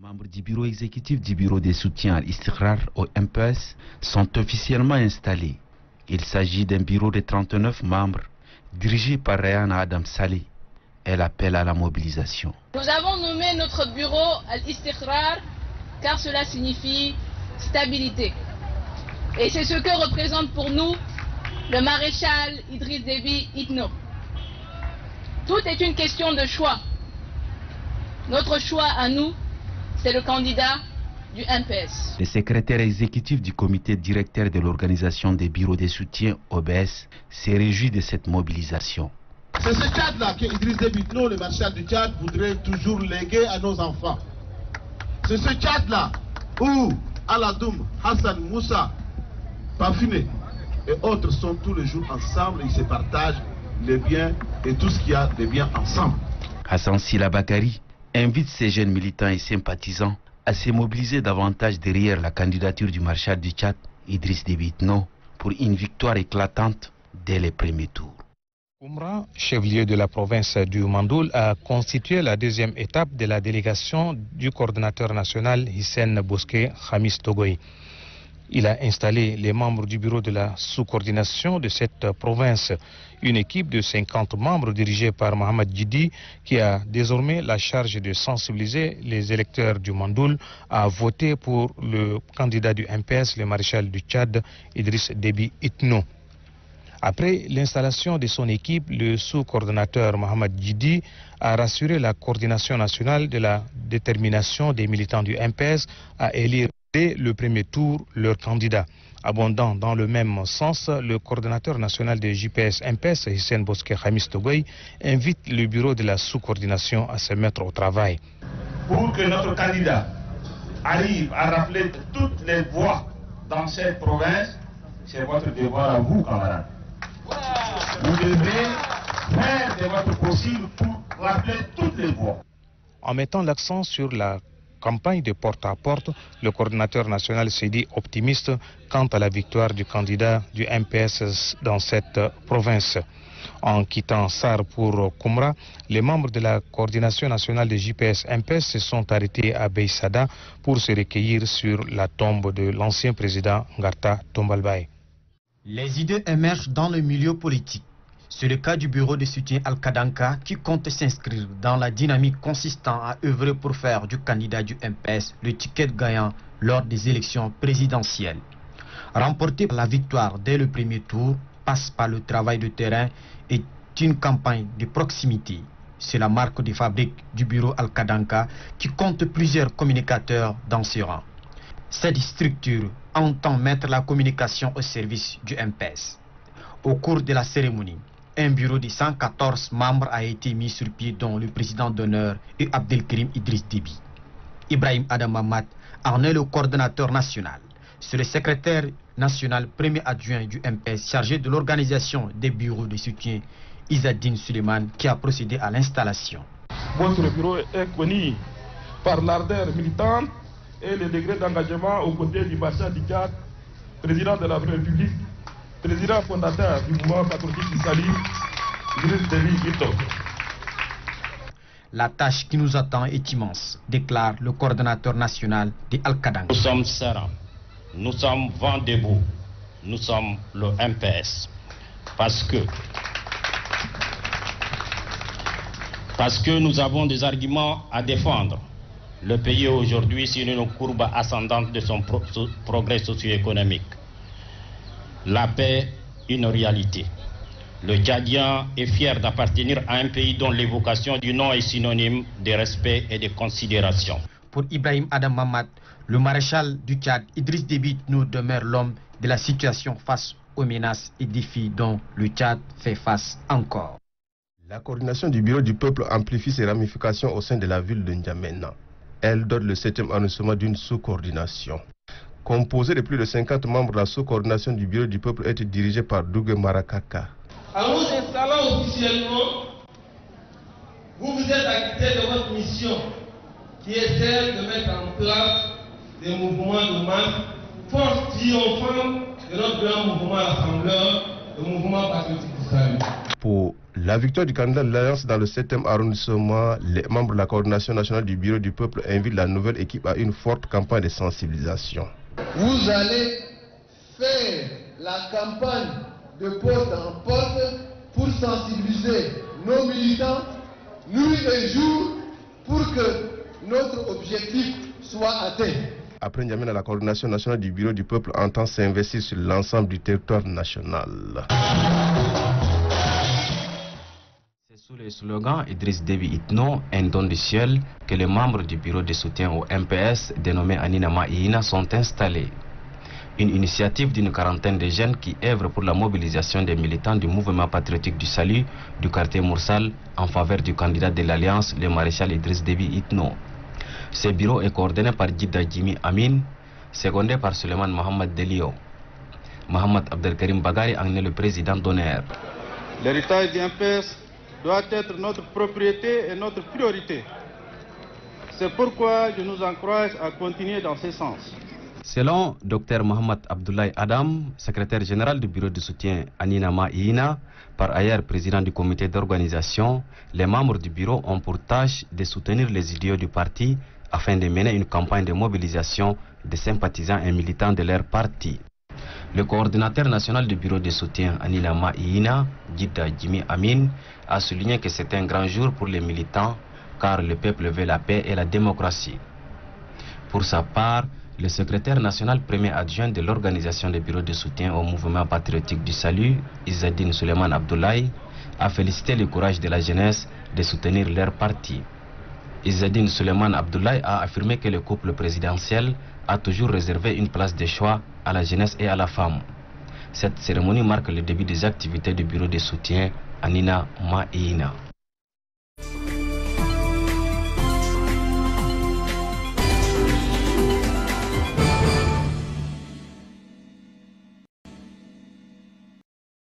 membres du bureau exécutif du bureau de soutien à l'Istiqrar au MPS sont officiellement installés. Il s'agit d'un bureau de 39 membres dirigé par Rayana Adam Saleh. Elle appelle à la mobilisation. Nous avons nommé notre bureau Al-Istiqrar car cela signifie stabilité. Et c'est ce que représente pour nous le maréchal Idriss Déby Itno. Tout est une question de choix. Notre choix à nous, c'est le candidat du MPS. Le secrétaire exécutif du comité directeur de l'organisation des bureaux de soutien OBS s'est réjoui de cette mobilisation. C'est ce Tchad-là que Idriss Déby Itno, le maréchal du Tchad, voudrait toujours léguer à nos enfants. C'est ce Tchad-là où Aladoum, Hassan Moussa, Parfumé et autres sont tous les jours ensemble, ils se partagent les biens et tout ce qu'il y a de biens ensemble. Hassan Sila Bakari invite ces jeunes militants et sympathisants à se mobiliser davantage derrière la candidature du maréchal du Tchad, Idriss Déby Itno, pour une victoire éclatante dès les premiers tours. Koumra, chef-lieu de la province du Mandoul, a constitué la deuxième étape de la délégation du coordinateur national Hissène Bosquet Khamis Togoy. Il a installé les membres du bureau de la sous-coordination de cette province, une équipe de 50 membres dirigée par Mohamed Djidi qui a désormais la charge de sensibiliser les électeurs du Mandoul à voter pour le candidat du MPS, le maréchal du Tchad, Idriss Déby Itno. Après l'installation de son équipe, le sous-coordinateur Mohamed Djidi a rassuré la coordination nationale de la détermination des militants du MPS à élire dès le premier tour leur candidat. Abondant dans le même sens, le coordinateur national de JPS-MPS, Hissène Bosquet Khamis Togoy, invite le bureau de la sous-coordination à se mettre au travail. Pour que notre candidat arrive à rappeler toutes les voix dans cette province, c'est votre devoir à vous, camarades. Vous devez faire de votre possible pour rappeler toutes les voix. En mettant l'accent sur la campagne de porte-à-porte, le coordinateur national s'est dit optimiste quant à la victoire du candidat du MPS dans cette province. En quittant Sar pour Koumra, les membres de la coordination nationale de JPS-MPS se sont arrêtés à Beysada pour se recueillir sur la tombe de l'ancien président Ngarta Tombalbaye. Les idées émergent dans le milieu politique. C'est le cas du bureau de soutien Al-Kadanka qui compte s'inscrire dans la dynamique consistant à œuvrer pour faire du candidat du MPS le ticket gagnant lors des élections présidentielles. Remporter la victoire dès le premier tour passe par le travail de terrain et une campagne de proximité. C'est la marque de fabrique du bureau Al-Kadanka qui compte plusieurs communicateurs dans ses rangs. Cette structure entend mettre la communication au service du MPS. Au cours de la cérémonie, un bureau de 114 membres a été mis sur pied, dont le président d'honneur et Abdelkrim Idriss Déby. Ibrahim Adam Mamad en est le coordonnateur national. C'est le secrétaire national premier adjoint du MPS chargé de l'organisation des bureaux de soutien, Izzadine Suleiman, qui a procédé à l'installation. Votre bureau est connu par l'ardeur militante et le degré d'engagement aux côtés du maréchal du Tchad, président de la République, président fondateur du mouvement patriotique du Sali, Idriss Déby Itno. La tâche qui nous attend est immense, déclare le coordonnateur national de Al-Kadanka. Nous sommes sereins, nous sommes vent debout, nous sommes le MPS. Parce que nous avons des arguments à défendre. Le pays est aujourd'hui sur une courbe ascendante de son progrès socio-économique. La paix, une réalité. Le Tchadien est fier d'appartenir à un pays dont l'évocation du nom est synonyme de respect et de considération. Pour Ibrahim Adam Mamad, le maréchal du Tchad, Idriss Déby Itno, demeure l'homme de la situation face aux menaces et défis dont le Tchad fait face encore. La coordination du bureau du peuple amplifie ses ramifications au sein de la ville de N'Djamena. Elle donne le 7e arrondissement d'une sous-coordination. Composée de plus de 50 membres, la sous-coordination du bureau du peuple est dirigée par Dougue Marakaka. En vous installant officiellement, vous vous êtes acquitté de votre mission, qui est celle de mettre en place des mouvements de masse, force triomphante de notre grand mouvement rassembleur, le mouvement patriotique du Sahel. Pour La victoire du candidat de l'Alliance dans le 7e arrondissement, les membres de la coordination nationale du Bureau du Peuple invitent la nouvelle équipe à une forte campagne de sensibilisation. Vous allez faire la campagne de poste en poste pour sensibiliser nos militants, nuit et jour, pour que notre objectif soit atteint. Après N'Djamena, la coordination nationale du Bureau du Peuple entend s'investir sur l'ensemble du territoire national. C'est sous le slogan Idriss Déby Itno, un don du ciel, que les membres du bureau de soutien au MPS, dénommé Anina Maïina, sont installés. Une initiative d'une quarantaine de jeunes qui œuvrent pour la mobilisation des militants du mouvement patriotique du salut du quartier Moursal en faveur du candidat de l'Alliance, le maréchal Idriss Déby Itno. Ce bureau est coordonné par Djida Jimi Amin, secondé par Suleiman Mohamed Delio. Mohamed Abdelkarim Bagari en est le président d'honneur. L'héritage du MPS doit être notre propriété et notre priorité. C'est pourquoi je nous encourage à continuer dans ce sens. Selon Dr Mohamed Abdoulaye Adam, secrétaire général du bureau de soutien Anina Maïina, par ailleurs président du comité d'organisation, les membres du bureau ont pour tâche de soutenir les idéaux du parti afin de mener une campagne de mobilisation des sympathisants et militants de leur parti. Le coordinateur national du bureau de soutien Anina Maïina, Djida Jimi Amin, a souligné que c'est un grand jour pour les militants car le peuple veut la paix et la démocratie. Pour sa part, le secrétaire national premier adjoint de l'organisation des bureaux de soutien au mouvement patriotique du salut, Izzadine Suleiman Abdoulaye, a félicité le courage de la jeunesse de soutenir leur parti. Izzadine Suleiman Abdoulaye a affirmé que le couple présidentiel a toujours réservé une place de choix à la jeunesse et à la femme. Cette cérémonie marque le début des activités du bureau de soutien Anina Maïina.